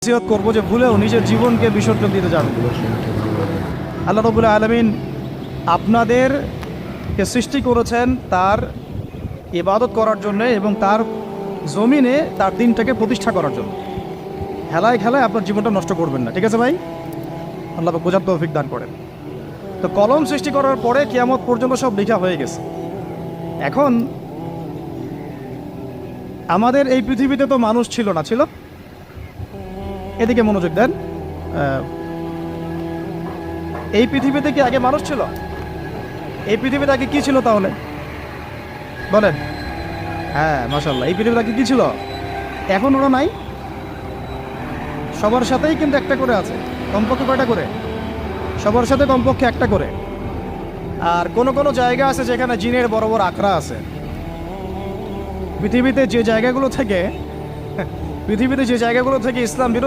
নসিহত করবো যে ভুলেও নিজের জীবনকে বিসর্জন দিতে যাবেন। আল্লাহ রাব্বুল আলামিন আপনাদেরকে সৃষ্টি করেছেন তার ইবাদত করার জন্য এবং তার জমিনে তার দিনটাকে প্রতিষ্ঠা করার জন্য। খেলায় খেলায় আপনার জীবনটা নষ্ট করবেন না, ঠিক আছে ভাই? আল্লাহ পাক বোঝার তৌফিক দান করেন। তো কলম সৃষ্টি করার পরে কিয়ামত পর্যন্ত সব লেখা হয়ে গেছে। এখন আমাদের এই পৃথিবীতে তো মানুষ ছিল না, ছিল? এদিকে মনোযোগ দেন। এই পৃথিবীতে কি আগে মানুষ ছিল? এই পৃথিবীতে আগে কি ছিল তাহলে বলেন? হ্যাঁ, মাশাআল্লাহ। এই পৃথিবীতে আগে কি ছিল? এখন ওরা নাই। সবার সাথেই কিন্তু একটা করে আছে। কমপক্ষে কয়টা করে? সবার সাথে কমপক্ষে একটা করে। আর কোন কোন জায়গা আছে যেখানে জিনের বড় বড় আখড়া আছে। পৃথিবীতে যে জায়গাগুলো থেকে ইসলাম বিরোধী